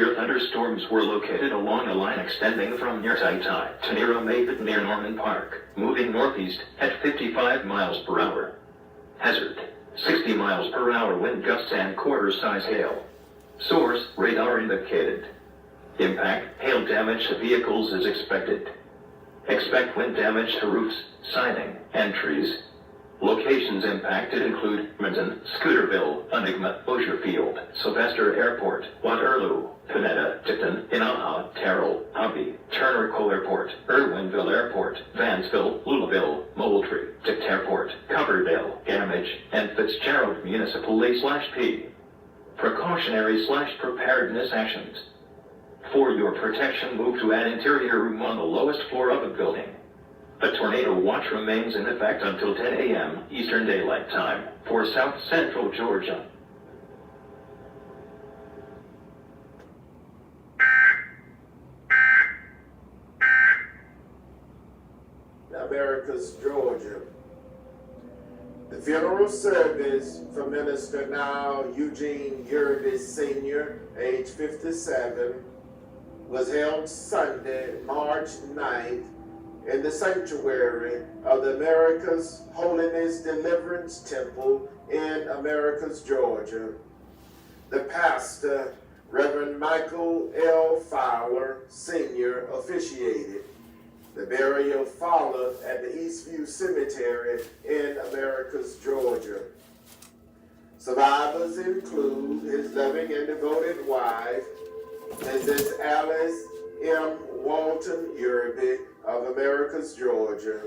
severe thunderstorms were located along a line extending from near Tai to near Omaha near Norman Park, moving northeast at 55 miles per hour. Hazard: 60 miles per hour wind gusts and quarter-size hail. Source: radar indicated. Impact: hail damage to vehicles is expected. Expect wind damage to roofs, siding, and trees. Locations impacted include Minton, Scooterville, Enigma, Bossierfield, Sylvester Airport, Waterloo, Pineda, Tipton, Inaha, Terrell, Hobby, Turner Cole Airport, Irwinville Airport, Vansville, Louisville, Moultrie, Tict Airport, Coverdale, Gamage, and Fitzgerald Municipal A/P. Precautionary/preparedness actions. For your protection, move to an interior room on the lowest floor of a building. A tornado watch remains in effect until 10 a.m. Eastern Daylight Time for South Central Georgia. Americus, Georgia. The funeral service for Minister now Eugene Yerby Sr., age 57, was held Sunday, March 9th, in the sanctuary of the Americas Holiness Deliverance Temple in Americus, Georgia. The pastor, Reverend Michael L. Fowler, Sr., officiated. The burial followed at the Eastview Cemetery in Americus, Georgia. Survivors include his loving and devoted wife, Mrs. Alice M. Walton Yerby of Americus, Georgia,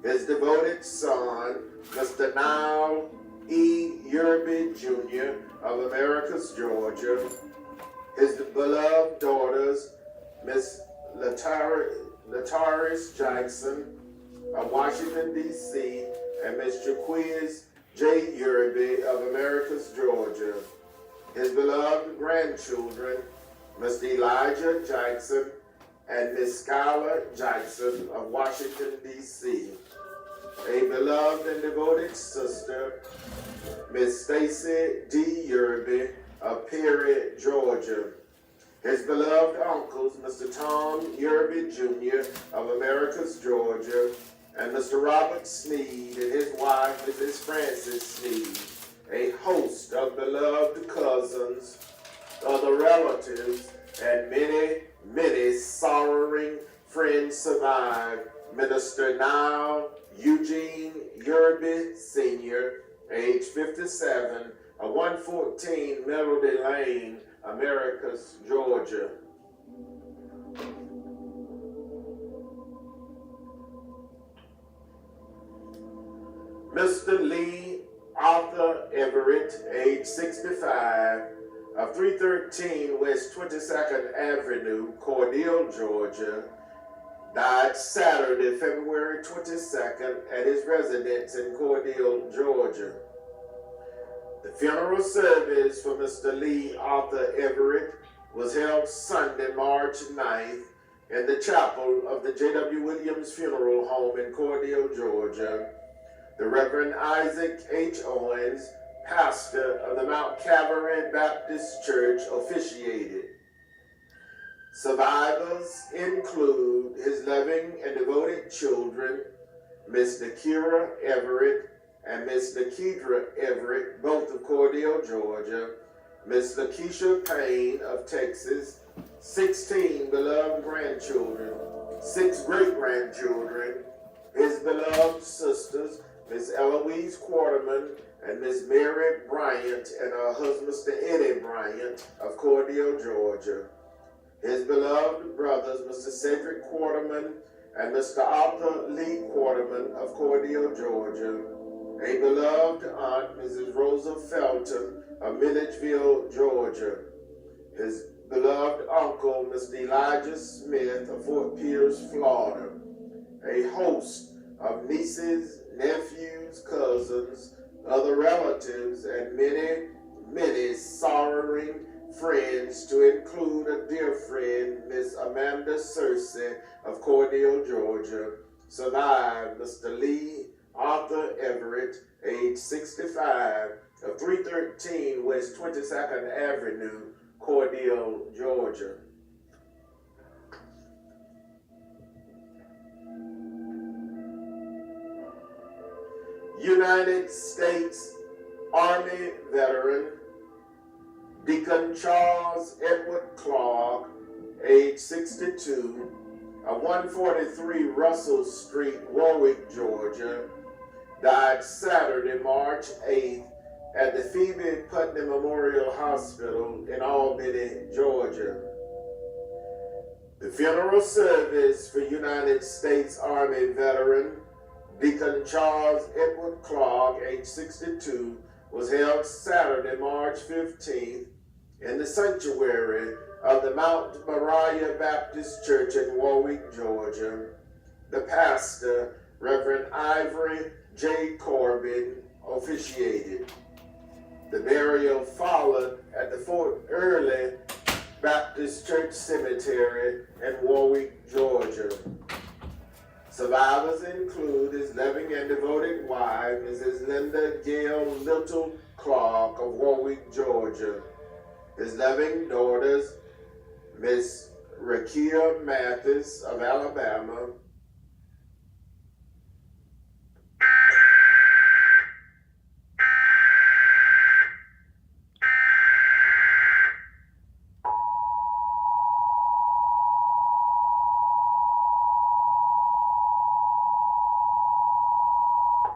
his devoted son, Mr. Niall E. Yerby Jr. of Americus, Georgia, his beloved daughters, Miss Lataris Jackson of Washington, D.C., and Miss Jaquiz J. Yerby of Americus, Georgia, his beloved grandchildren, Mr. Elijah Jackson and Miss Skylar Jackson of Washington, D.C., a beloved and devoted sister, Miss Stacy D. Yerby of Perry, Georgia, his beloved uncles, Mr. Tom Yerby Jr. of Americus, Georgia, and Mr. Robert Sneed and his wife, Mrs. Frances Sneed, a host of beloved cousins, other relatives, and many, many sorrowing friends survive. Minister now Eugene Yerby Sr., age 57, of 114 Melody Lane, Americus, Georgia. Mr. Lee Arthur Everett, age 65, of 313 West 22nd Avenue, Cordele, Georgia, died Saturday, February 22nd, at his residence in Cordele, Georgia. The funeral service for Mr. Lee Arthur Everett was held Sunday, March 9th, in the chapel of the Jwwilliams Funeral Home in Cordele, Georgia. The Reverend Isaac H. Owens, pastor of the Mount Calvary Baptist Church, officiated. Survivors include his loving and devoted children, Miss Nakira Everett and Miss Nakedra Everett, both of Cordele, Georgia, Miss Lakeisha Payne of Texas, 16 beloved grandchildren, 6 great-grandchildren, his beloved sisters, Miss Eloise Quarterman and Miss Mary Bryant and her husband, Mr. Eddie Bryant of Cordele, Georgia. His beloved brothers, Mr. Cedric Quarterman and Mr. Arthur Lee Quarterman of Cordele, Georgia. A beloved aunt, Mrs. Rosa Felton of Milledgeville, Georgia. His beloved uncle, Mr. Elijah Smith of Fort Pierce, Florida. A host of nieces, nephews, cousins, other relatives, and many, many sorrowing friends, to include a dear friend, Miss Amanda Searcy of Cordele, Georgia, survived Mr. Lee Arthur Everett, age 65, of 313 West 22nd Avenue, Cordele, Georgia. United States Army veteran Deacon Charles Edward Clark, age 62, of 143 Russell Street, Warwick, Georgia, died Saturday, March 8th at the Phoebe Putnam Memorial Hospital in Albany, Georgia. The funeral service for United States Army veteran Deacon Charles Edward Clark, age 62, was held Saturday, March 15th in the sanctuary of the Mount Moriah Baptist Church in Warwick, Georgia. The pastor, Reverend Ivory J. Corbin, officiated. The burial followed at the Fort Early Baptist Church Cemetery in Warwick, Georgia. Survivors include his loving and devoted wife, Mrs. Linda Gail Little Clark of Warwick, Georgia. His loving daughters, Miss Rakia Mathis of Alabama,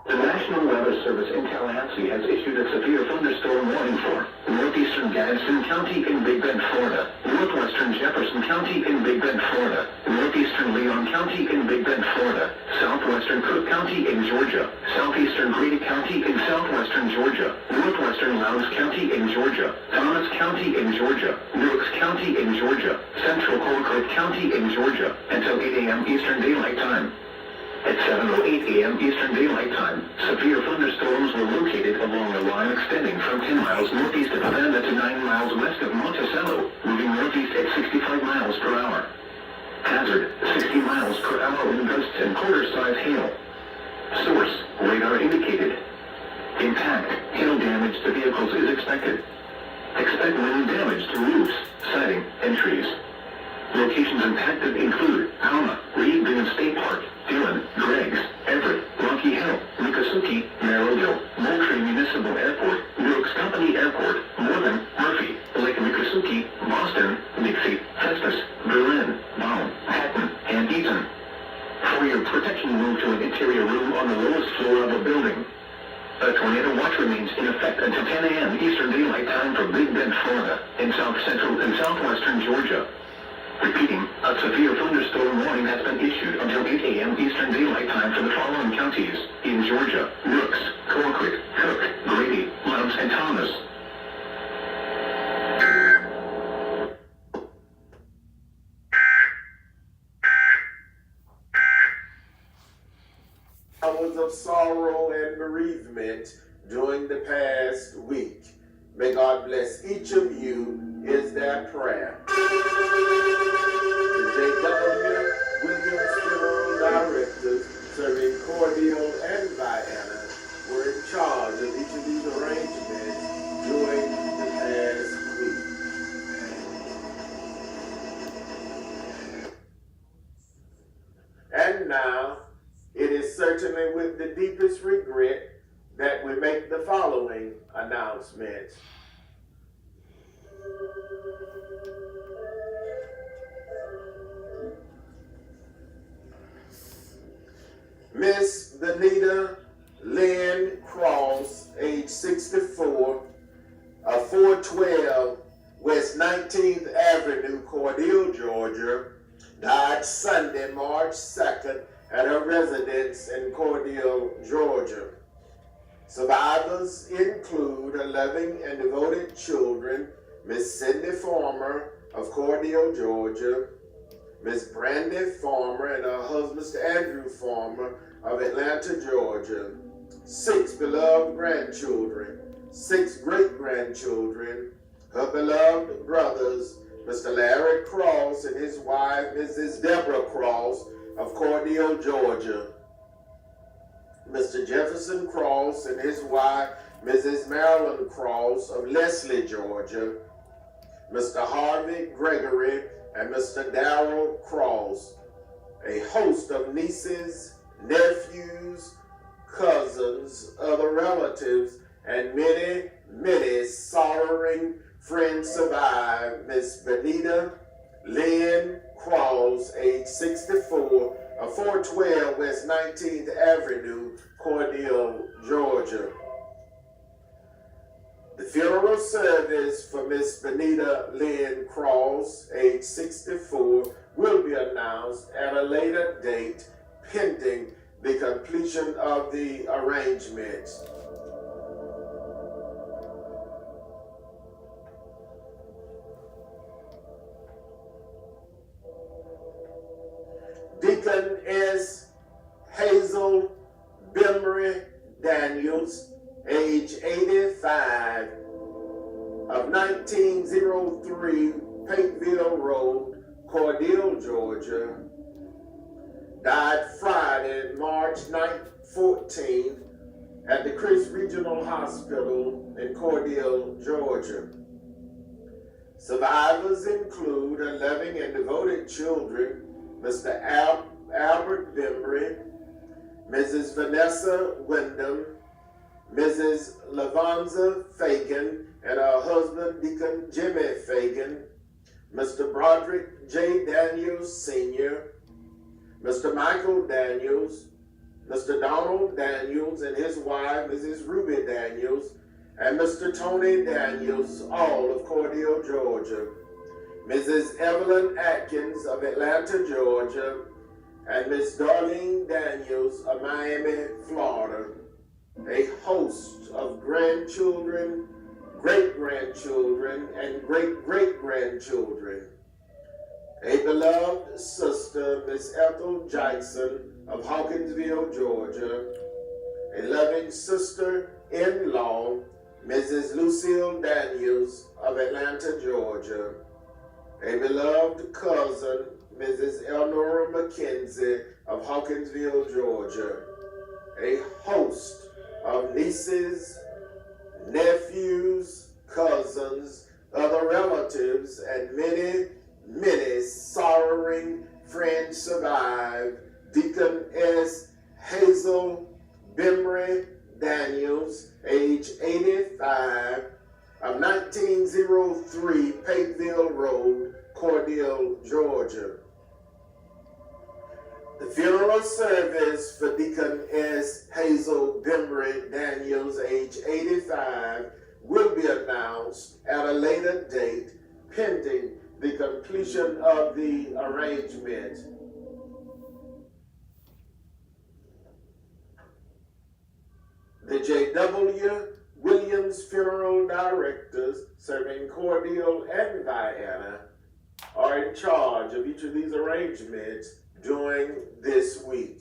The National Weather Service in Tallahassee has issued a severe thunderstorm warning for northeastern Gadsden County in Big Bend, Florida, northwestern Jefferson County in Big Bend, Florida, northeastern Leon County in Big Bend, Florida, southwestern Cook County in Georgia, southeastern Grady County in southwestern Georgia, northwestern Lowndes County in Georgia, Thomas County in Georgia, Wilkes County in Georgia, central Colquitt County in Georgia, until 8 a.m. Eastern Daylight Time. At 7:08 a.m. Eastern Daylight Time, severe thunderstorms were located along a line extending from 10 miles northeast of Havana to 9 miles west of Monticello, moving northeast at 65 miles per hour. Hazard, 60 miles per hour wind gusts and quarter-size hail. Source, radar indicated. Impact, hail damage to vehicles is expected. Expect wind damage to roofs, siding, and trees. Locations impacted include Alma, Reed Green State Park, Dillon, Greggs, Everett, Rocky Hill, Miccosukee, Merrillville, Moultrie Municipal Airport, Brooks Company Airport, Morgan, Murphy, Lake Miccosukee, Boston, Dixie, Festus, Berlin, Baum, Hatton, and Eaton. For your protection, move to an interior room on the lowest floor of a building. A tornado watch remains in effect until 10 a.m. Eastern Daylight Time for Big Bend, Florida, and south central and southwestern Georgia. Repeating, a severe thunderstorm warning has been issued until 8 a.m. Eastern Daylight Time for the following counties in Georgia: Brooks, Colquitt, Cook, Grady, Lowndes, and Thomas. Hours of sorrow and bereavement during the past week. May God bless each of you, is their prayer. The Jwwilliams funeral directors serving Cordele and Vienna were in charge of each of these arrangements during the past week. And now, it is certainly with the deepest regret that we make the following announcement. Miss Benita Lynn Cross, age 64, of 412 West 19th Avenue, Cordele, Georgia, died Sunday, March 2nd, at her residence in Cordele, Georgia. Survivors include her loving and devoted children, Miss Cindy Farmer of Cordele, Georgia, Miss Brandy Farmer and her husband, Mr. Andrew Farmer of Atlanta, Georgia, 6 beloved grandchildren, 6 great-grandchildren, her beloved brothers, Mr. Larry Cross and his wife, Mrs. Deborah Cross of Cordele, Georgia, Mr. Jefferson Cross and his wife, Mrs. Marilyn Cross of Leslie, Georgia, Mr. Harvey Gregory, and Mr. Darrell Cross. A host of nieces, nephews, cousins, other relatives, and many, many sorrowing friends survive. Miss Benita Lynn Cross, age 64, of 412 West 19th Avenue, Cordele, Georgia. The funeral service for Miss Benita Lynn Cross, age 64, will be announced at a later date, pending the completion of the arrangements. Deacon S. Hazel Bimry Daniels, age 85, of 1903 Pakeville Road, Cordele, Georgia, died Friday, March 14th at the Chris Regional Hospital in Cordele, Georgia. Survivors include 11 and devoted children, Mr. Albert Bembry, Mrs. Vanessa Wyndham, Mrs. Lavanza Fagan, and her husband, Deacon Jimmy Fagan, Mr. Broderick J. Daniels Sr., Mr. Michael Daniels, Mr. Donald Daniels and his wife, Mrs. Ruby Daniels, and Mr. Tony Daniels, all of Cordele, Georgia, Mrs. Evelyn Atkins of Atlanta, Georgia, and Miss Darlene Daniels of Miami, Florida. A host of grandchildren, great-grandchildren, and great-great-grandchildren. A beloved sister, Miss Ethel Jackson of Hawkinsville, Georgia. A loving sister-in-law, Mrs. Lucille Daniels of Atlanta, Georgia. A beloved cousin, Mrs. Elnora McKenzie of Hawkinsville, Georgia. A host of nieces, nephews, cousins, other relatives, and many, many sorrowing friends survive. Deacon S. Hazel Bimry Daniels, age 85, of 1903 Pakeville Road, Cordele, Georgia. The funeral service for Deacon S. Hazel Bembry Daniels, age 85, will be announced at a later date, pending the completion of the arrangement. The Jwwilliams funeral directors serving Cordele and Vienna are in charge of each of these arrangements during this week.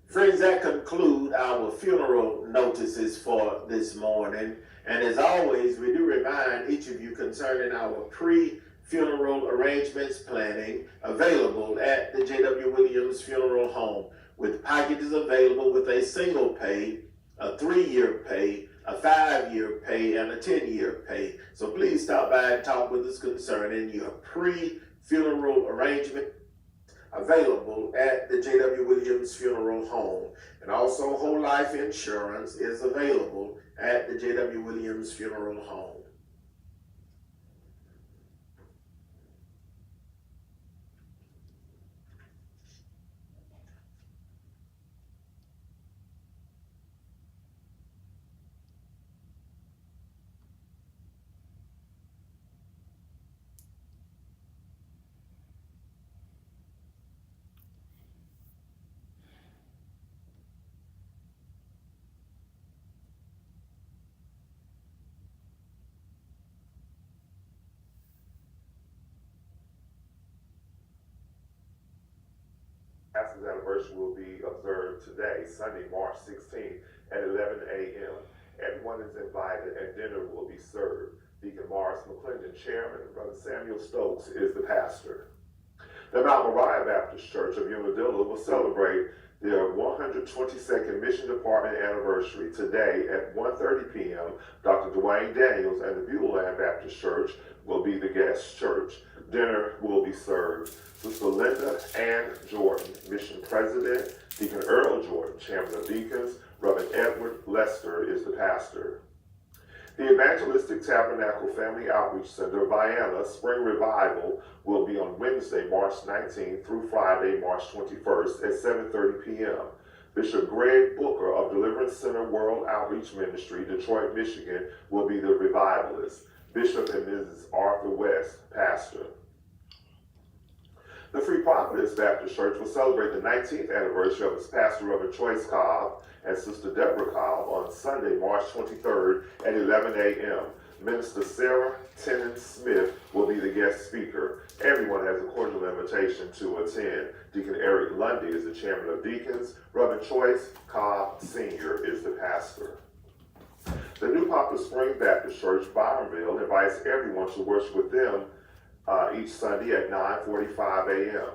Friends, that conclude our funeral notices for this morning. And as always, we do remind each of you concerning our pre-funeral arrangements planning available at the Jwwilliams Funeral Home, with packages available with a single pay, a 3-year pay, a 5-year pay, and a 10-year pay. So please stop by and talk with us concerning your pre-funeral arrangement available at the Jwwilliams Funeral Home. And also whole life insurance is available at the Jwwilliams Funeral Home. Pastor's anniversary will be observed today, Sunday, March 16th at 11 a.m. Everyone is invited and dinner will be served. Deacon Morris McClendon, chairman, and Brother Samuel Stokes is the pastor. The Mount Moriah Baptist Church of Unadilla will celebrate their 122nd Mission Department anniversary today at 1:30 p.m. Dr. Dwayne Daniels and the Jwwilliams Baptist Church will be the guest church. Dinner will be served. Sister Linda Ann Jordan, Mission President, Deacon Earl Jordan, Chairman of Deacons, Reverend Edward Lester is the pastor. The Evangelistic Tabernacle Family Outreach Center, Vienna Spring Revival will be on Wednesday, March 19th through Friday, March 21st at 7:30 p.m. Bishop Greg Booker of Deliverance Center World Outreach Ministry, Detroit, Michigan, will be the revivalist. Bishop and Mrs. Arthur West, pastor. The Free Prophetess Baptist Church will celebrate the 19th anniversary of its pastor, Reverend Choice Cobb, and Sister Deborah Cobb on Sunday, March 23rd at 11 a.m. Minister Sarah Tennant Smith will be the guest speaker. Everyone has a cordial invitation to attend. Deacon Eric Lundy is the chairman of deacons. Reverend Choice Cobb Sr. is the pastor. The New Poplar Spring Baptist Church, Byronville, invites everyone to worship with them each Sunday at 9:45 a.m.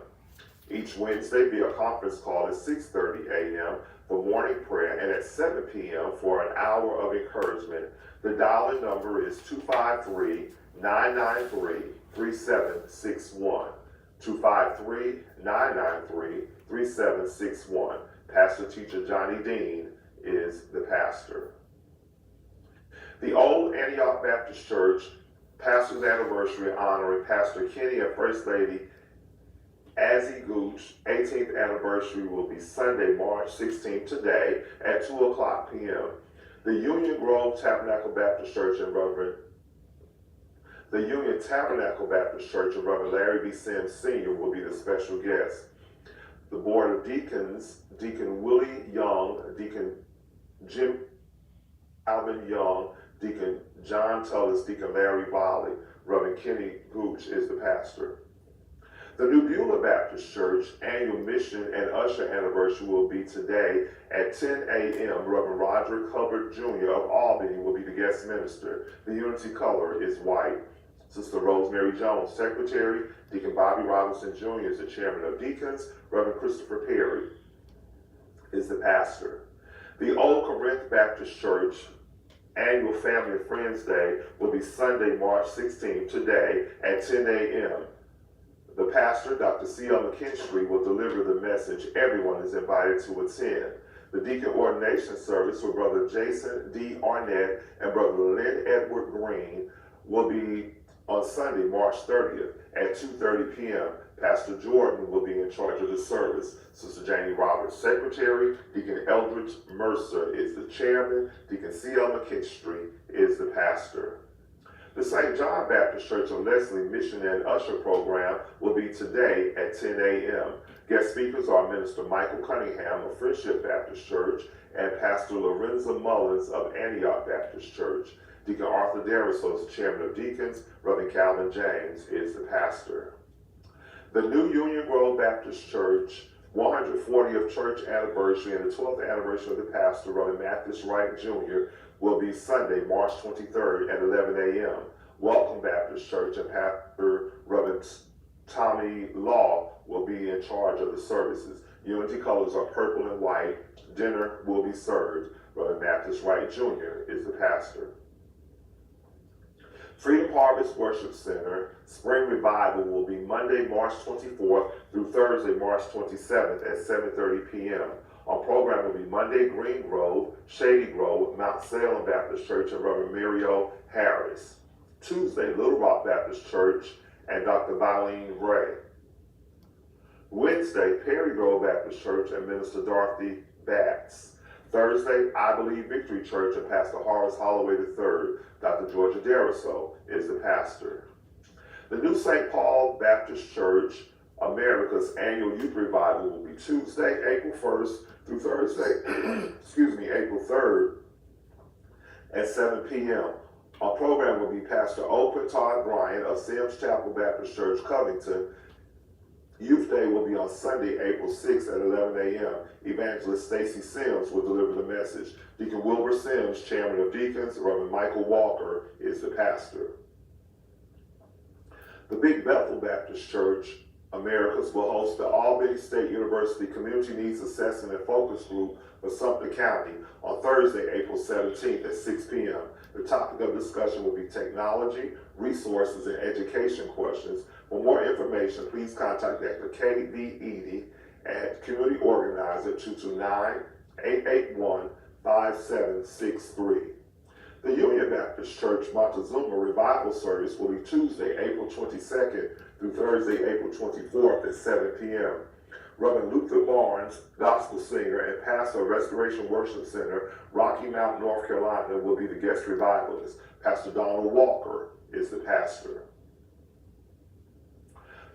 Each Wednesday via conference call at 6:30 a.m. for morning prayer and at 7 p.m. for an hour of encouragement. The dial-in number is 253-993-3761. 253-993-3761. Pastor Teacher Johnny Dean is the pastor. The Old Antioch Baptist Church Pastor's Anniversary honoring Pastor Kenny and First Lady Azzy Gooch 18th anniversary will be Sunday, March 16th today at 2 o'clock p.m. The Union Grove Tabernacle Baptist Church and Reverend Larry B. Sims Sr. will be the special guest. The Board of Deacons, Deacon Willie Young, Deacon Jim Alvin Young, Deacon John Tullis, Deacon Larry Volley, Reverend Kenny Gooch is the pastor. The New Beulah Baptist Church annual mission and usher anniversary will be today at 10 a.m. Reverend Roger Hubbard Jr. of Albany will be the guest minister. The unity color is white. Sister Rosemary Jones, secretary. Deacon Bobby Robinson Jr. is the chairman of deacons. Reverend Christopher Perry is the pastor. The Old Corinth Baptist Church annual Family and Friends Day will be Sunday, March 16th, today at 10 a.m. The pastor, Dr. C.L. McKinstry, will deliver the message. Everyone is invited to attend. The deacon ordination service for Brother Jason D. Arnett and Brother Lynn Edward Green will be on Sunday, March 30th at 2:30 p.m. Pastor Jordan will be in charge of the service. Sister Janie Roberts, secretary. Deacon Eldridge Mercer is the chairman. Deacon C.L. McKinstry is the pastor. The St. John Baptist Church of Leslie Mission and Usher program will be today at 10 a.m. Guest speakers are Minister Michael Cunningham of Friendship Baptist Church and Pastor Lorenzo Mullins of Antioch Baptist Church. Deacon Arthur Dariso is the chairman of deacons. Reverend Calvin James is the pastor. The new Union Grove Baptist Church 140th church anniversary and the 12th anniversary of the pastor, Reverend Mathis Wright Jr., will be Sunday, March 23rd at 11 a.m. Welcome Baptist Church and Pastor Reverend Tommy Law will be in charge of the services. Unity colors are purple and white. Dinner will be served. Reverend Mathis Wright Jr. is the pastor. Freedom Harvest Worship Center Spring Revival will be Monday, March 24th through Thursday, March 27th at 7:30 p.m. Our program will be Monday, Green Grove, Shady Grove, Mount Salem Baptist Church, and Reverend Mario Harris. Tuesday, Little Rock Baptist Church and Dr. Vileen Ray. Wednesday, Perry Grove Baptist Church and Minister Dorothy Batts. Thursday, I Believe Victory Church and Pastor Horace Holloway III. Dr. Georgia Dariso is the pastor. The new St. Paul Baptist Church America's annual youth revival will be Tuesday, April 1st through Thursday, April 3rd at 7 p.m. Our program will be Pastor Oprah Todd Bryant of Sims Chapel Baptist Church, Covington, Youth Day will be on Sunday, April 6th at 11 a.m. Evangelist Stacy Sims will deliver the message. Deacon Wilbur Sims, Chairman of Deacons, Reverend Michael Walker is the pastor. The Big Bethel Baptist Church Americas will host the Albany State University Community Needs Assessment and Focus Group for Sumter County on Thursday, April 17th at 6 p.m. The topic of discussion will be technology, resources, and education questions. For more information, please contact Dr. K.V. Eady at Community Organizer 229-881-5763. The Union Baptist Church Montezuma Revival Service will be Tuesday, April 22nd through Thursday, April 24th at 7 p.m. Reverend Luther Barnes, gospel singer and pastor of Restoration Worship Center, Rocky Mount, North Carolina, will be the guest revivalist. Pastor Donald Walker is the pastor.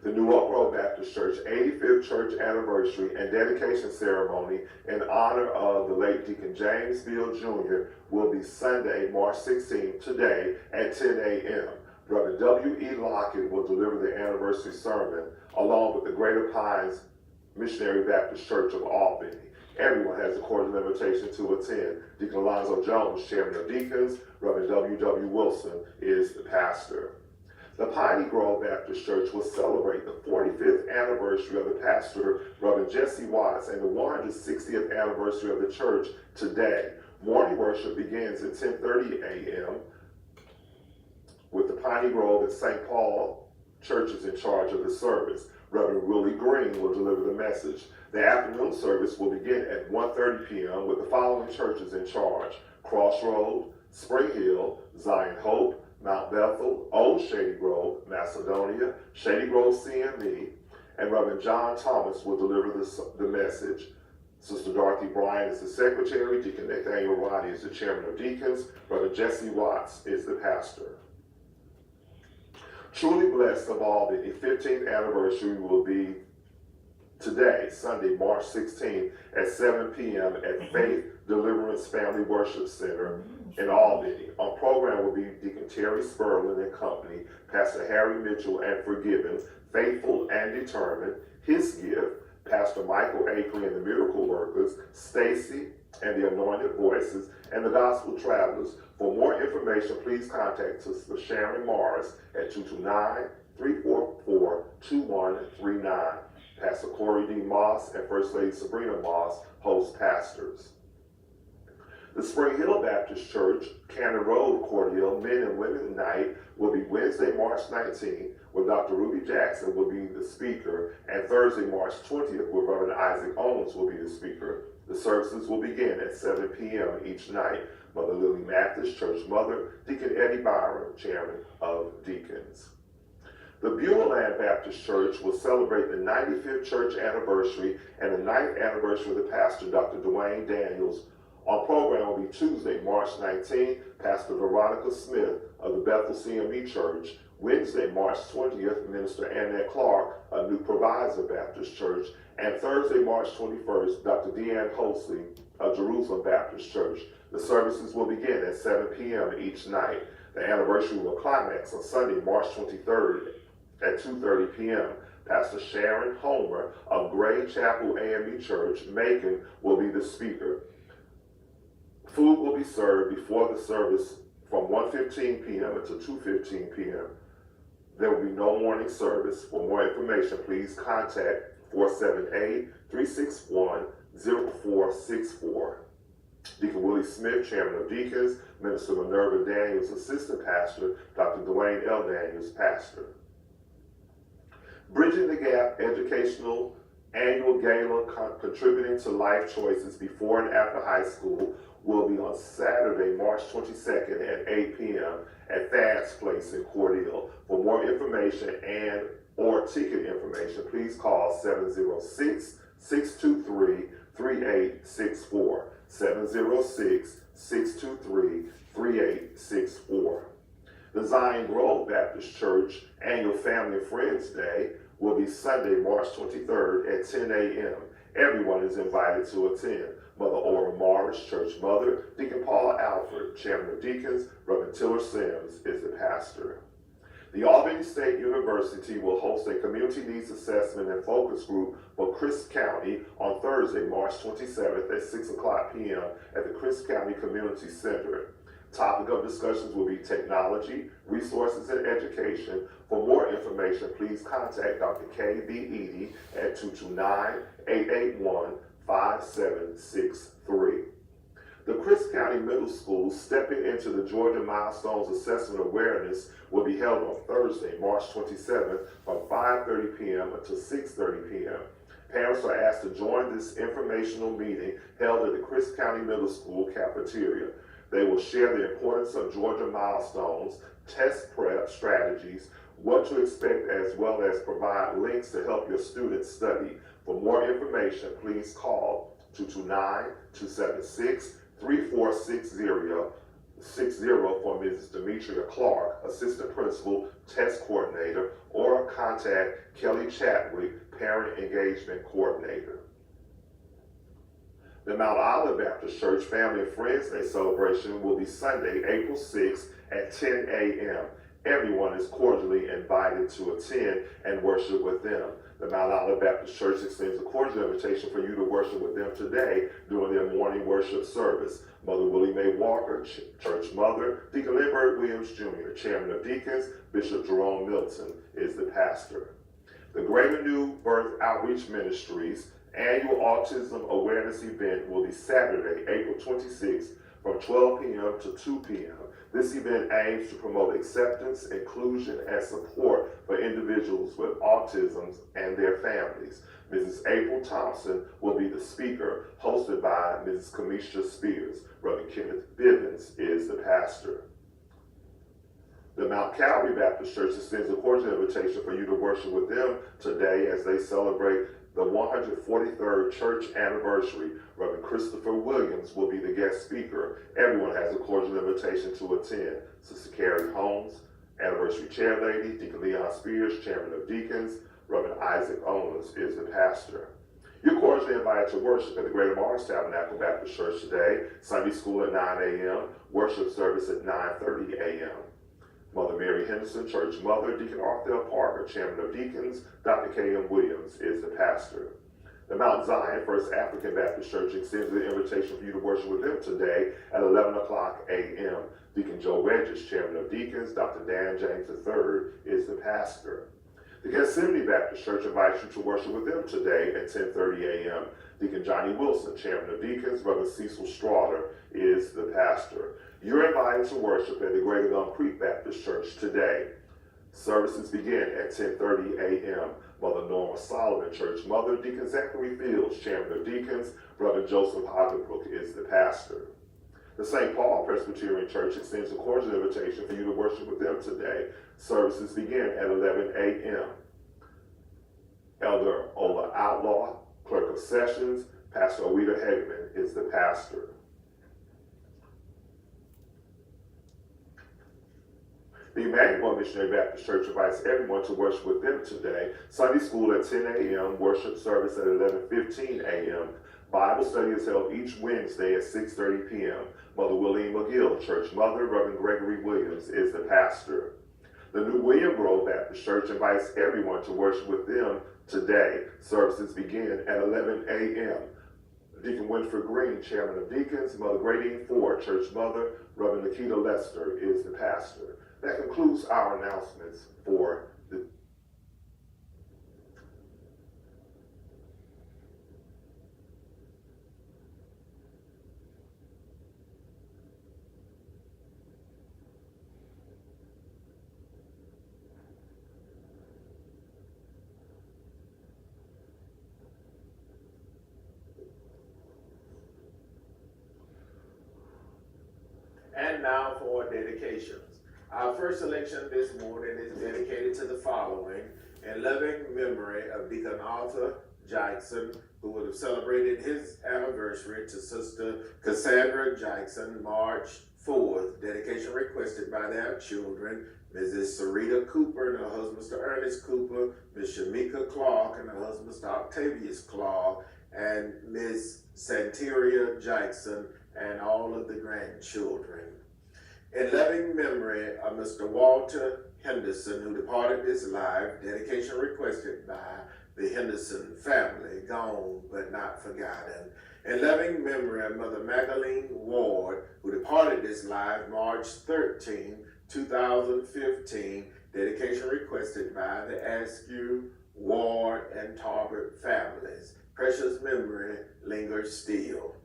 The New Oak Grove Baptist Church 85th church anniversary and dedication ceremony in honor of the late Deacon James Beal Jr. will be Sunday, March 16th, today at 10 a.m. Reverend W.E. Lockett will deliver the anniversary sermon along with the Greater Pines Missionary Baptist Church of Albany. Everyone has a cordial invitation to attend. Deacon Alonzo Jones, Chairman of Deacons, Reverend W.W. Wilson is the pastor. The Piney Grove Baptist Church will celebrate the 45th anniversary of the pastor, Reverend Jesse Watts, and the 160th anniversary of the church today. Morning worship begins at 10:30 a.m. with the Piney Grove and St. Paul churches in charge of the service. Reverend Willie Green will deliver the message. The afternoon service will begin at 1:30 p.m. with the following churches in charge: Crossroad, Spring Hill, Zion Hope, Mount Bethel, Old Shady Grove, Macedonia, Shady Grove CME, and Reverend John Thomas will deliver the message. Sister Dorothy Bryan is the secretary. Deacon Nathaniel Roddy is the chairman of deacons. Reverend Jesse Watts is the pastor. Truly Blessed of Albany 15th anniversary will be today, Sunday, March 16th at 7 p.m. at Faith Deliverance Family Worship Center in Albany. On program will be Deacon Terry Spurlin and company, Pastor Harry Mitchell and Forgiven, Faithful and Determined, His Gift, Pastor Michael Akery and the Miracle Workers, Stacy and the Anointed Voices, and the Gospel Travelers. For more information, please contact Sister Sharon Morris at 229-344-2139. Pastor Corey D. Moss and First Lady Sabrina Moss host pastors. The Spring Hill Baptist Church, Cannon Road Cordial Men and Women Night will be Wednesday, March 19th, where Dr. Ruby Jackson will be the speaker, and Thursday, March 20th, where Reverend Isaac Owens will be the speaker. The services will begin at 7 p.m. each night. Mother Lily Mathis, Church Mother, Deacon Eddie Byron, Chairman of Deacons. The Beulah Land Baptist Church will celebrate the 95th church anniversary and the 9th anniversary of the pastor, Dr. Dwayne Daniels. On program will be Tuesday, March 19th, Pastor Veronica Smith of the Bethel CME Church. Wednesday, March 20th, Minister Annette Clark of New Proviso Baptist Church. And Thursday, March 21st, Dr. Deanne Holsey of Jerusalem Baptist Church. The services will begin at 7 p.m. each night. The anniversary will climax on Sunday, March 23rd at 2:30 p.m. Pastor Sharon Homer of Gray Chapel AME Church, Macon, will be the speaker. Food will be served before the service from 1:15 p.m. until 2:15 p.m. There will be no morning service. For more information, please contact 478-361-0464. Deacon Willie Smith, Chairman of Deacons, Minister Minerva Daniels, Assistant Pastor, Dr. Dwayne L. Daniels, Pastor. Bridging the Gap Educational Annual Gala Contributing to Life Choices Before and After High School will be on Saturday, March 22nd at 8 p.m. at Thad's Place in Cordele. For more information and or ticket information, please call 706-623-3864. 706-623-3864. The Zion Grove Baptist Church Annual Family and Friends Day will be Sunday, March 23rd at 10 a.m. Everyone is invited to attend. Mother Ora Morris, Church Mother, Deacon Paula Alford, Chairman of Deacons, Reverend Tiller Sims is the pastor. The Albany State University will host a community needs assessment and focus group for Crisp County on Thursday, March 27th at 6 o'clock p.m. at the Crisp County Community Center. Topic of discussions will be technology, resources, and education. For more information, please contact Dr. K.B. Eady at 229-881-5763. The Crisp County Middle School Stepping into the Georgia Milestones Assessment Awareness will be held on Thursday, March 27th from 5:30 p.m. until 6:30 p.m. Parents are asked to join this informational meeting held at the Crisp County Middle School cafeteria. They will share the importance of Georgia milestones, test prep strategies, what to expect, as well as provide links to help your students study. For more information, please call 229-276-3460 for Mrs. Demetria Clark, Assistant Principal, Test Coordinator, or contact Kelly Chadwick, Parent Engagement Coordinator. The Mount Olive Baptist Church Family and Friends Day celebration will be Sunday, April 6th at 10 a.m. Everyone is cordially invited to attend and worship with them. The Mount Olive Baptist Church extends a cordial invitation for you to worship with them today during their morning worship service. Mother Willie Mae Walker, Church Mother, Deacon Lindbergh Williams Jr., Chairman of Deacons, Bishop Jerome Milton is the pastor. The Greater New Birth Outreach Ministries annual Autism Awareness event will be Saturday, April 26th from 12 p.m. to 2 p.m. This event aims to promote acceptance, inclusion, and support for individuals with autism and their families. Mrs. April Thompson will be the speaker, hosted by Mrs. Kamisha Spears. Reverend Kenneth Bivens is the pastor. The Mount Calvary Baptist Church extends a cordial invitation for you to worship with them today as they celebrate the 143rd church anniversary. Reverend Christopher Williams will be the guest speaker. Everyone has a cordial invitation to attend. Sister Carrie Holmes, anniversary chairlady, Deacon Leon Spears, chairman of deacons, Reverend Isaac Owens is the pastor. You're cordially invited to worship at the Greater Mars Tabernacle Baptist Church today. Sunday school at 9 a.m., worship service at 9:30 a.m. Mother Mary Henderson, Church Mother, Deacon Arthel Parker, Chairman of Deacons, Dr. K.M. Williams is the pastor. The Mount Zion First African Baptist Church extends the invitation for you to worship with them today at 11 o'clock a.m. Deacon Joe Wedges, Chairman of Deacons, Dr. Dan James III is the pastor. The Gethsemane Baptist Church invites you to worship with them today at 10:30 a.m. Deacon Johnny Wilson, Chairman of Deacons, Brother Cecil Straughter is the pastor. You're invited to worship at the Greater Gum Creek Baptist Church today. Services begin at 10:30 a.m. Mother Norma Solomon, Church Mother, Deacon Zachary Fields, Chairman of Deacons, Brother Joseph Hoggenbrook is the pastor. The St. Paul Presbyterian Church extends a cordial invitation for you to worship with them today. Services begin at 11 a.m. Elder Ola Outlaw, Clerk of Sessions, Pastor Owita Hageman is the pastor. The Emmanuel Missionary Baptist Church invites everyone to worship with them today. Sunday school at 10 a.m., worship service at 11:15 a.m. Bible study is held each Wednesday at 6:30 p.m. Mother Willie McGill, Church Mother, Reverend Gregory Williams is the pastor. The New William Grove Baptist Church invites everyone to worship with them today. Services begin at 11 a.m. Deacon Winfred Green, Chairman of Deacons, Mother Gradine Ford, Church Mother, Reverend Nikita Lester is the pastor. That concludes our announcements for the And now for dedications. Our first selection this morning is dedicated to the following: in loving memory of Deacon Arthur Jackson, who would have celebrated his anniversary, to Sister Cassandra Jackson, March 4th. Dedication requested by their children, Mrs. Sarita Cooper and her husband, Mr. Ernest Cooper, Ms. Shamika Clark and her husband, Mr. Octavius Clark, and Ms. Santeria Jackson, and all of the grandchildren. In loving memory of Mr. Walter Henderson, who departed this life. Dedication requested by the Henderson family, gone but not forgotten. In loving memory of Mother Magdalene Ward, who departed this life March 13, 2015. Dedication requested by the Askew, Ward, and Tarbert families. Precious memory lingers still.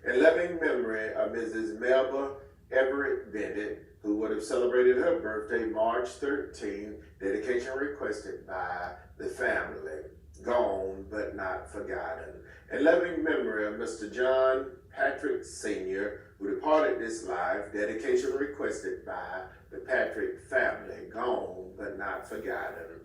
In loving memory of Mrs. Melba Everett Bennett, who would have celebrated her birthday March 13, dedication requested by the family, gone but not forgotten. In loving memory of Mr. John Patrick Sr., who departed this life, dedication requested by the Patrick family, gone but not forgotten.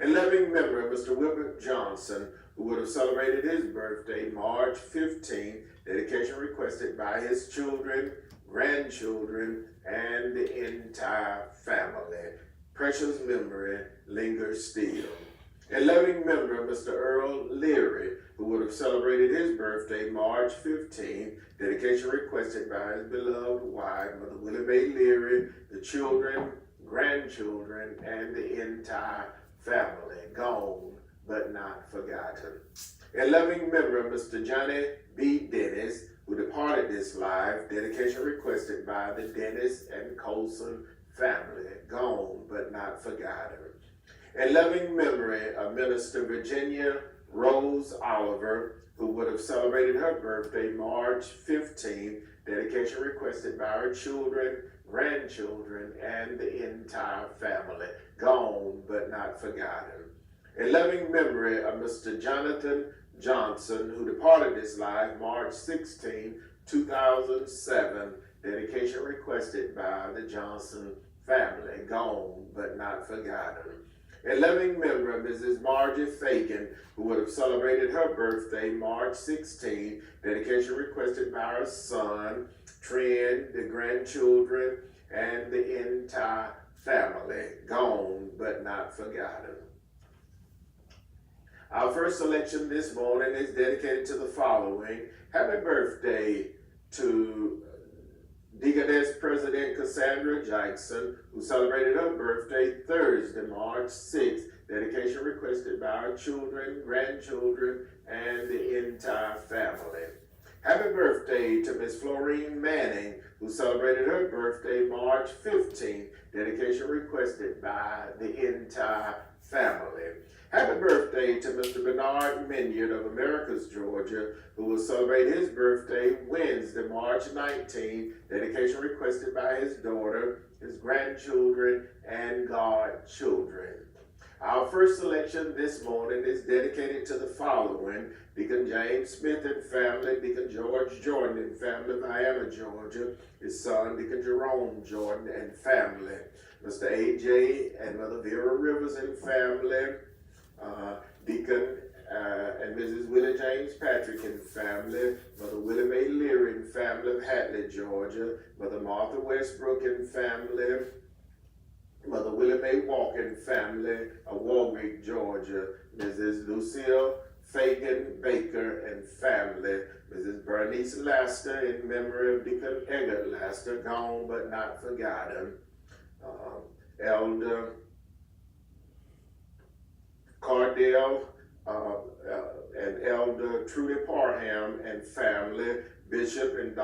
In loving memory of Mr. Wilbert Johnson, who would have celebrated his birthday March 15, dedication requested by his children, grandchildren, and the entire family. Precious memory lingers still. In loving memory of Mr. Earl Leary, who would have celebrated his birthday March 15, dedication requested by his beloved wife, Mother Willie Mae Leary, the children, grandchildren, and the entire family, gone but not forgotten. In loving memory of Mr. Johnny B. Dennis, who departed this life, dedication requested by the Dennis and Colson family, gone but not forgotten. In loving memory of Minister Virginia Rose Oliver, who would have celebrated her birthday March 15, dedication requested by her children, grandchildren, and the entire family, gone but not forgotten. In loving memory of Mr. Jonathan Johnson, who departed this life March 16, 2007, dedication requested by the Johnson family, gone but not forgotten. In loving memory of Mrs. Margie Fagan, who would have celebrated her birthday March 16, dedication requested by her son, Trent, the grandchildren, and the entire family, gone but not forgotten. Our first selection this morning is dedicated to the following. Happy birthday to Deaconess President Cassandra Jackson, who celebrated her birthday Thursday, March 6th. Dedication requested by our children, grandchildren, and the entire family. Happy birthday to Miss Florine Manning, who celebrated her birthday March 15th. Dedication requested by the entire family. Happy birthday to Mr. Bernard Minyard of Americus, Georgia, who will celebrate his birthday Wednesday, March 19. Dedication requested by his daughter, his grandchildren, and godchildren. Our first selection this morning is dedicated to the following: Deacon James Smith and family, Deacon George Jordan and family, Vienna, Georgia, his son, Deacon Jerome Jordan and family, Mr. A.J. and Mother Vera Rivers and family, Deacon and Mrs. Willie James Patrick and family, Mother Willie Mae Leary and family of Hatley, Georgia, Mother Martha Westbrook and family, Mother Willie Mae Walker and family of Warwick, Georgia, Mrs. Lucille Fagan Baker and family, Mrs. Bernice Laster in memory of Deacon Eggert Laster, gone but not forgotten, Elder Cardell and Elder Trudy Parham and family, Bishop and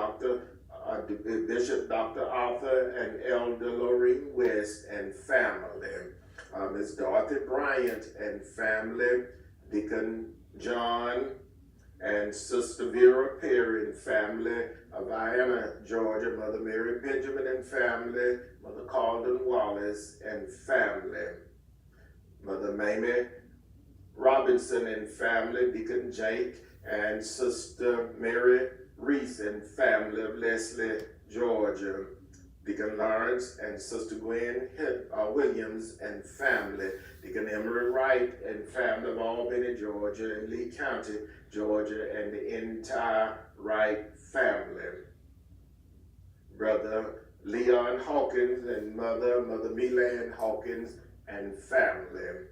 Bishop Dr. Arthur and Elder Lorraine West and family, Miss Dorothy Bryant and family, Deacon John and Sister Vera Perry and family of Vienna, Georgia, Mother Mary Benjamin and family, Mother Calden Wallace and family, Mother Mamie Robinson and family, Deacon Jake and Sister Mary Reese and family of Leslie, Georgia, Deacon Lawrence and Sister Gwen Williams and family, Deacon Emery Wright and family of Albany, Georgia, and Lee County, Georgia, and the entire Wright family, Brother Leon Hawkins and Mother Melan Hawkins and family,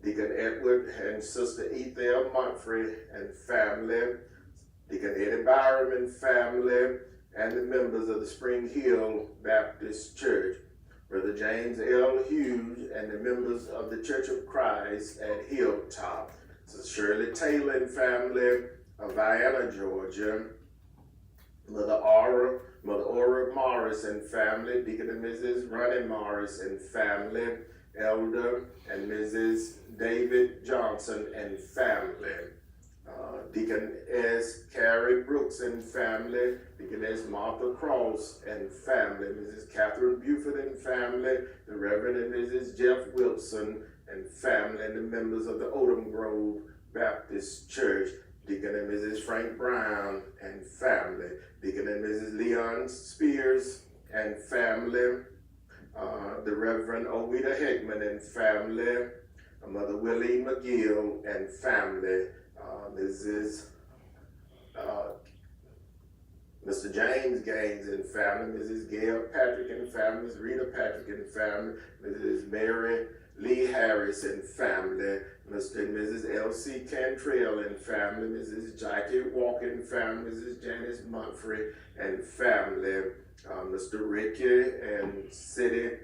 Deacon Edward and Sister Ethel Montfrey and family, Deacon Eddie Byram and family, and the members of the Spring Hill Baptist Church. Brother James L. Hughes, and the members of the Church of Christ at Hilltop. Sister Shirley Taylor and family of Vienna, Georgia. Mother Aura Morris and family, Deacon and Mrs. Ronnie Morris and family, Elder and Mrs. David Johnson and family. Deacon S. Carrie Brooks and family, Deacon S. Martha Cross and family, Mrs. Catherine Buford and family, the Reverend and Mrs. Jeff Wilson and family, and the members of the Odom Grove Baptist Church, Deacon and Mrs. Frank Brown and family, Deacon and Mrs. Leon Spears and family, the Reverend Owita Hickman and family, Mother Willie McGill and family, Mr. James Gaines and family, Mrs. Gail Patrick and family, Mrs. Rita Patrick and family, Mrs. Mary Lee Harris and family, Mr. and Mrs. L.C. Cantrell and family, Mrs. Jackie Walker and family, Mrs. Janice Mumphrey and family, Mr. Ricky and City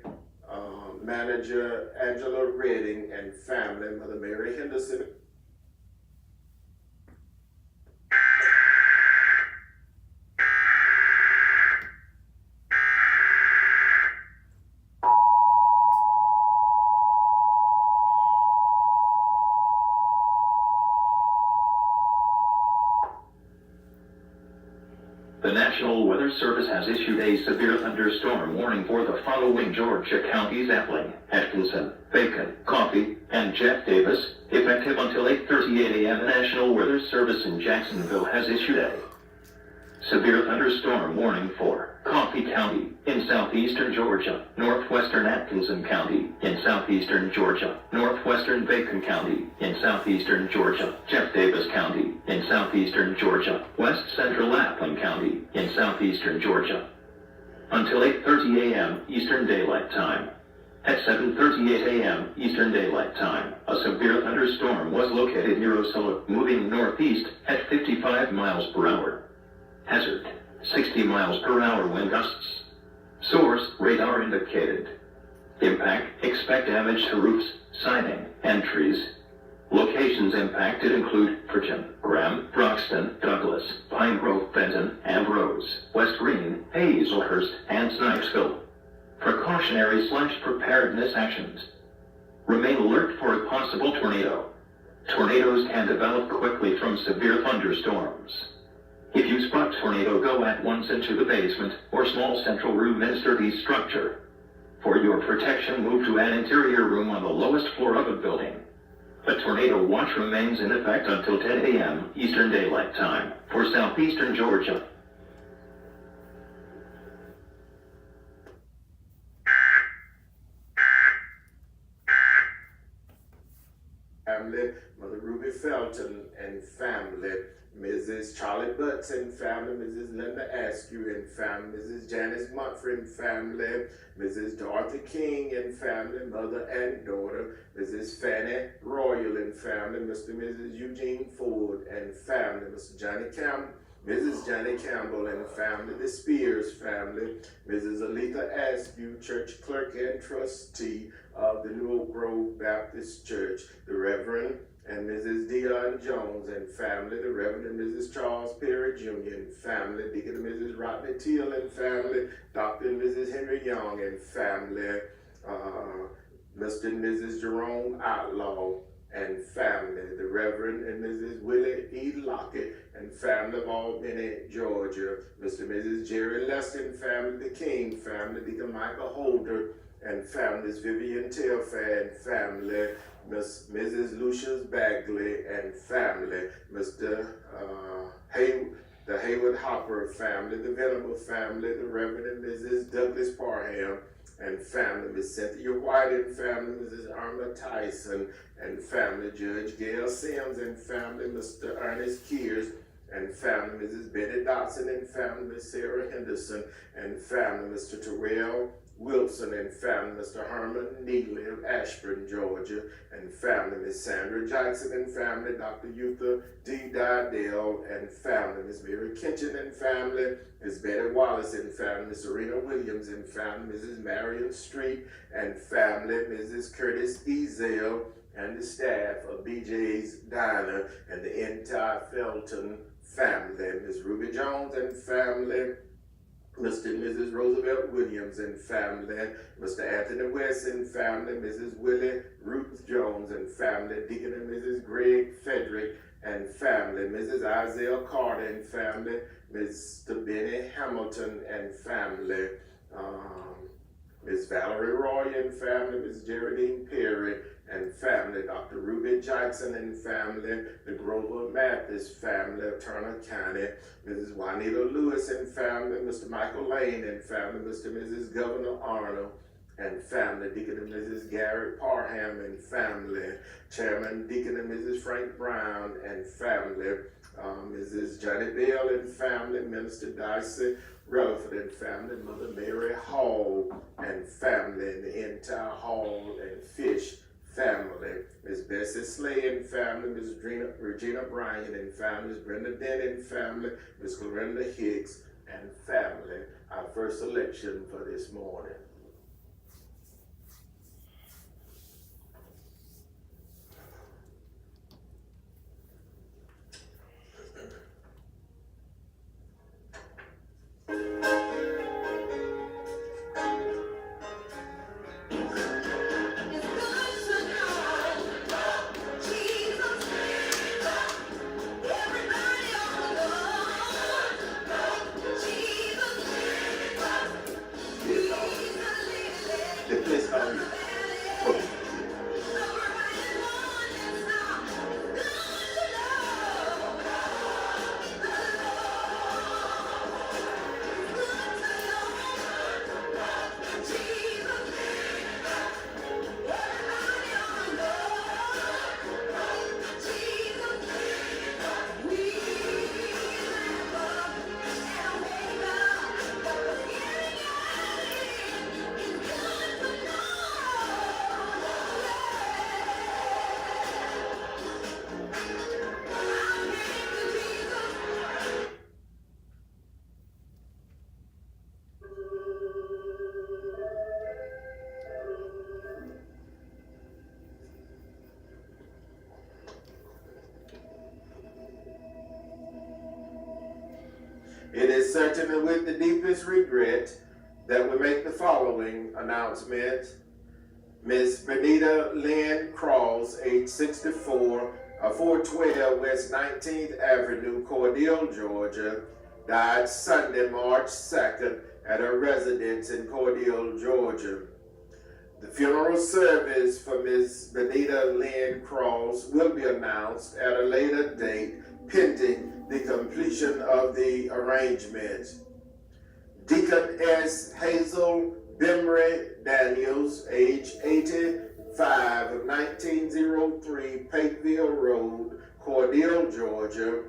Manager Angela Redding and family, Mother Mary Henderson. The National Weather Service has issued a severe thunderstorm warning for the following Georgia counties: Appling, Atkinson, Bacon, Coffee, and Jeff Davis, effective until 8:38 a.m. The National Weather Service in Jacksonville has issued a severe thunderstorm warning for Coffee County in southeastern Georgia, northwestern Atkinson County in southeastern Georgia, northwestern Bacon County in southeastern Georgia, Jeff Davis County in southeastern Georgia, west central Appling County in southeastern Georgia. Until 8:30 a.m. Eastern Daylight Time. At 7:38 a.m. Eastern Daylight Time, a severe thunderstorm was located near Ocilla, moving northeast at 55 miles per hour. Hazard, 60 miles per hour wind gusts. Source, radar indicated. Impact, expect damage to roofs, siding, and trees. Locations impacted include Pridgeon, Graham, Broxton, Douglas, Pine Grove, Benton, Ambrose, West Green, Hazelhurst, and Snipesville. Precautionary/preparedness actions. Remain alert for a possible tornado. Tornadoes can develop quickly from severe thunderstorms. If you spot tornado, go at once into the basement or small central room in a sturdy structure. For your protection, move to an interior room on the lowest floor of a building. A tornado watch remains in effect until 10 a.m. Eastern Daylight Time for southeastern Georgia. Family, Mother Ruby Felton and family, Mrs. Charlie Butts and family, Mrs. Linda Askew and family, Mrs. Janice Mumphrey and family, Mrs. Dorothy King and family, mother and daughter, Mrs. Fanny Royal and family, Mr. and Mrs. Eugene Ford and family, Mrs. Johnny Campbell and family, the Spears family, Mrs. Alita Askew, church clerk and trustee of the New Oak Grove Baptist Church, the Reverend and Mrs. Dion Jones and family, the Reverend and Mrs. Charles Perry Jr. and family, Deacon and Mrs. Rodney Teal and family, Dr. and Mrs. Henry Young and family, Mr. and Mrs. Jerome Outlaw and family, the Reverend and Mrs. Willie E. Lockett and family of Albany, Georgia, Mr. and Mrs. Jerry Lester and family, the King family, Deacon Michael Holder and family, Miss Vivian Telfair and family, Mrs. Lucius Bagley and family, Mr. The Haywood Hopper family, the Venable family, the Reverend and Mrs. Douglas Parham and family, Miss Cynthia White and family, Mrs. Irma Tyson and family, Judge Gail Sims and family, Mr. Ernest Kears and family, Mrs. Betty Dotson and family, Miss Sarah Henderson and family, Mr. Terrell Wilson and family, Mr. Herman Neely of Ashburn, Georgia, and family, Miss Sandra Jackson and family, Dr. Eutha D. Didell and family, Miss Mary Kitchen and family, Miss Betty Wallace and family, Miss Serena Williams and family, Mrs. Marion Street and family, Mrs. Curtis Ezel and the staff of BJ's Diner and the entire Felton family, Miss Ruby Jones and family, Mr. and Mrs. Roosevelt Williams and family, Mr. Anthony West and family, Mrs. Willie Ruth Jones and family, Deacon and Mrs. Greg Frederick and family, Mrs. Isaiah Carter and family, Mr. Benny Hamilton and family, Miss Valerie Roy and family, Miss Geraldine Perry and family, Dr. Ruby Jackson and family, the Grover Mathis family of Turner County, Mrs. Juanita Lewis and family, Mr. Michael Lane and family, Mr. and Mrs. Governor Arnold and family, Deacon and Mrs. Garrett Parham and family, Chairman Deacon and Mrs. Frank Brown and family, Mrs. Johnny Bell and family, Minister Dicey Rutherford and family, Mother Mary Hall and family, and the entire Hall and Fish family, Miss Bessie Slay and family, Miss Regina Bryan and family, Miss Brenda Dent and family, Miss Clarenda Hicks and family. Our first selection for this morning. It is certainly with the deepest regret that we make the following announcement. Miss Benita Lynn Cross, age 64, 412 West 19th Avenue, Cordele, Georgia, died Sunday, March 2nd at her residence in Cordele, Georgia. The funeral service for Miss Benita Lynn Cross will be announced at a later date, pending the completion of the arrangement. Deacon S. Hazel Bimry Daniels, age 85, of 1903 Pateville Road, Cordele, Georgia,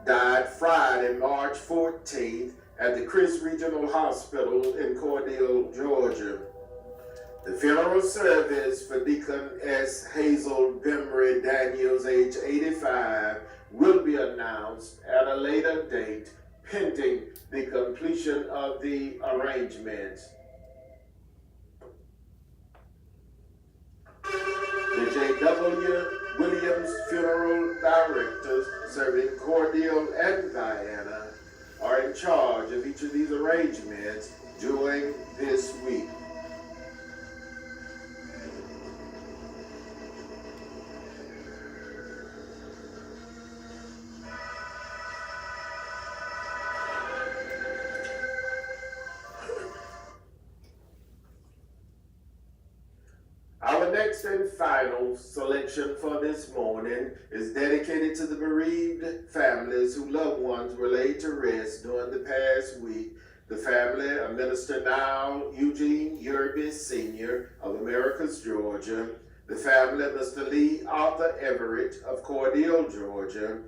died Friday, March 14th at the Chris Regional Hospital in Cordele, Georgia. The funeral service for Deacon S. Hazel Bimry Daniels, age 85, will be announced at a later date, pending the completion of the arrangements. The Jwwilliams funeral directors serving Cordele and Diana are in charge of each of these arrangements during this week. Our next and final selection for this morning is dedicated to the bereaved families whose loved ones were laid to rest during the past week. The family of Minister Niall Eugene Yerby Sr. of Americus, Georgia. The family of Mr. Lee Arthur Everett of Cordele, Georgia.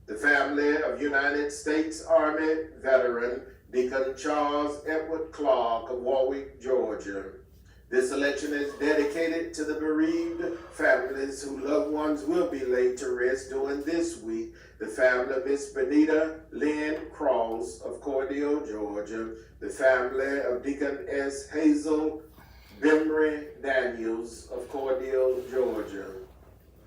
The family of United States Army veteran Deacon Charles Edward Clark of Warwick, Georgia. This election is dedicated to the bereaved families whose loved ones will be laid to rest during this week. The family of Miss Benita Lynn Cross of Cordele, Georgia. The family of Deacon S. Hazel Bimry Daniels of Cordele, Georgia.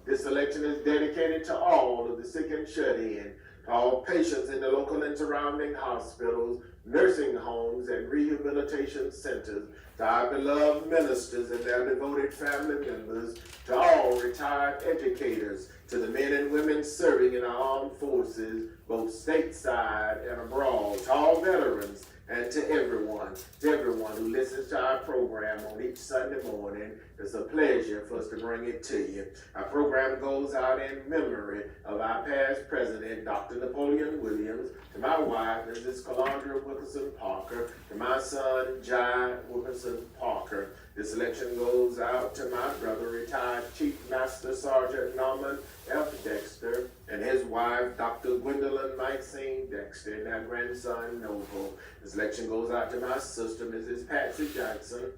This election is dedicated to all of the sick and shut-in, to all patients in the local and surrounding hospitals, nursing homes, and rehabilitation centers, to our beloved ministers and their devoted family members, to all retired educators, to the men and women serving in our armed forces, both stateside and abroad, to all veterans, and to everyone who listens to our program on each Sunday morning. It's a pleasure for us to bring it to you. Our program goes out in memory of our past president, Dr. Napoleon Jwwilliams, to my wife, Mrs. Calandra Wilkerson Parker, to my son, Jai Wilkerson Parker. This election goes out to my brother, retired Chief Master Sergeant Norman F. Dexter, and his wife, Dr. Gwendolyn Maxine Dexter, and their grandson, Noble. This election goes out to my sister, Mrs. Patsy Jackson,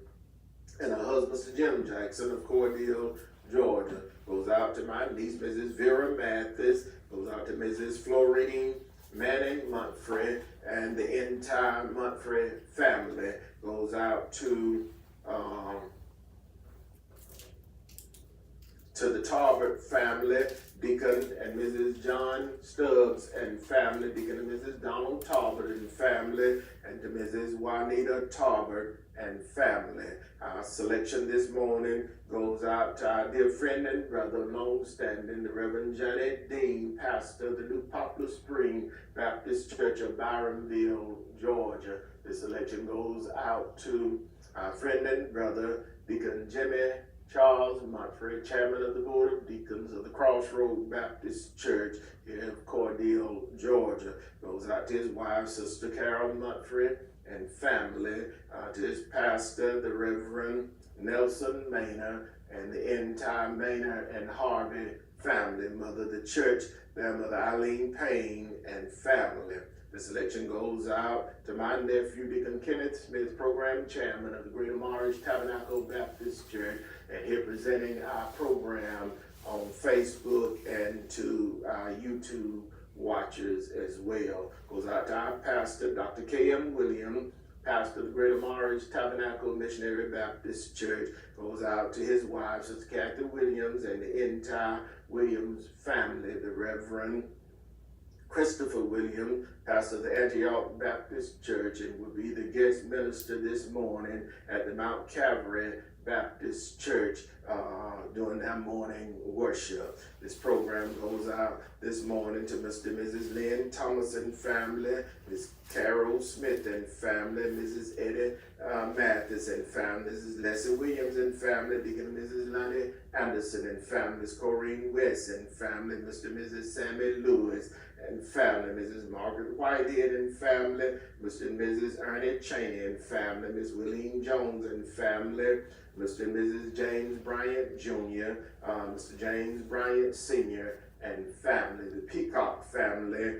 and her husband, Mr. Jim Jackson of Cordele, Georgia. Goes out to my niece, Mrs. Vera Mathis. Goes out to Mrs. Florine Manning Muntfrey and the entire Muntfrey family. Goes out to the Tarbert family, Deacon and Mrs. John Stubbs and family, Deacon and Mrs. Donald Tarbert and family, and to Mrs. Juanita Tarbert and family. Our selection this morning goes out to our dear friend and brother, long-standing, the Reverend Janet Dean, pastor of the New Poplar Spring Baptist Church of Byronville, Georgia. This selection goes out to our friend and brother, Deacon Jimmy Charles Muntfrey, chairman of the Board of Deacons of the Crossroad Baptist Church here in Cordele, Georgia. Goes out to his wife, Sister Carol Muntfrey, and family, to his pastor, the Reverend Nelson Maynard, and the entire Maynard and Harvey family, mother of the church, their mother Eileen Payne, and family. This election goes out to my nephew, Deacon Kenneth Smith, program chairman of the Greater Marriage Tabernacle Baptist Church, and here presenting our program on Facebook and to our YouTube watchers as well. Goes out to our pastor, Dr. K.M. Williams, pastor of the Greater Marriage Tabernacle Missionary Baptist Church. Goes out to his wife, Sister Kathy Williams, and the entire Williams family, the Reverend Christopher Williams, pastor of the Antioch Baptist Church, and will be the guest minister this morning at the Mount Calvary Baptist Church during their morning worship. This program goes out this morning to Mr. and Mrs. Lynn Thomas and family, Miss Carol Smith and family, Mrs. Eddie Mathis and family, Mrs. Leslie Williams and family, Deacon and Mrs. Lonnie Anderson and family, Miss Corrine West and family, Mr. and Mrs. Sammy Lewis and family, Mrs. Margaret Whitehead and family, Mr. and Mrs. Ernie Cheney and family, Miss Willeen Jones and family, Mr. and Mrs. James Bryant Jr., Mr. James Bryant Sr., and family, the Peacock family,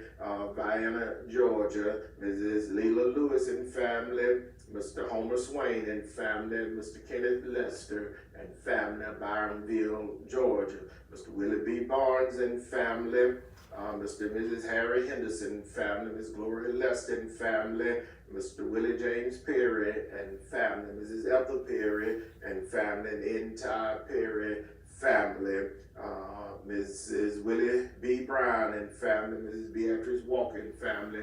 Vienna, Georgia, Mrs. Leela Lewis and family, Mr. Homer Swain and family, Mr. Kenneth Lester and family, Byronville, Georgia, Mr. Willie B. Barnes and family, Mr. and Mrs. Harry Henderson family, Miss Gloria Lester and family, Mr. Willie James Perry and family, Mrs. Ethel Perry and family, and the entire Perry family, Mrs. Willie B. Brown and family, Mrs. Beatrice Walker family,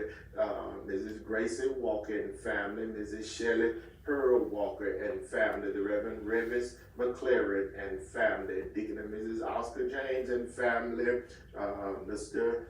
Mrs. Gracie Walker family, Mrs. Shelley Pearl Walker and family, the Reverend Revis McLaren and family, Deacon and Mrs. Oscar James and family, Mr.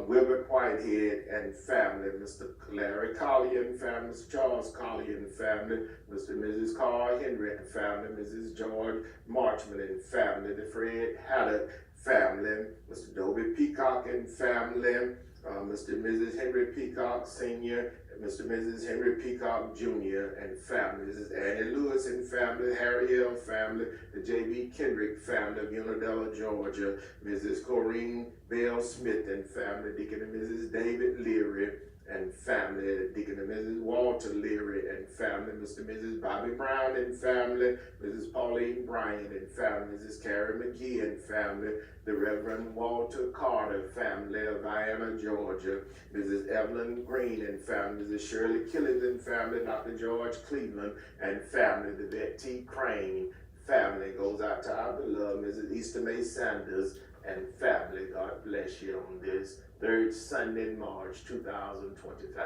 Wilbert Whitehead and family, Mr. Larry Collier and family, Mr. Charles Collier and family, Mr. and Mrs. Carl Henry and family, Mrs. George Marchman and family, the Fred Haddock family, Mr. Dobie Peacock and family, Mr. and Mrs. Henry Peacock Sr., Mr. and Mrs. Henry Peacock Jr. and family, Mrs. Annie Lewis and family, Harry L. family, the J.B. Kendrick family of Unadilla, Georgia, Mrs. Corrine Bell Smith and family, Deacon and Mrs. David Leary and family, Deacon and Mrs. Walter Leary and family, Mr. and Mrs. Bobby Brown and family, Mrs. Pauline Bryant and family, Mrs. Carrie McGee and family, the Reverend Walter Carter family of Vienna, Georgia, Mrs. Evelyn Green and family, Mrs. Shirley Killings and family, Dr. George Cleveland and family, the vet T. Crane family goes out to our beloved Mrs. Easter May Sanders and family. God bless you on this third Sunday in March 2025.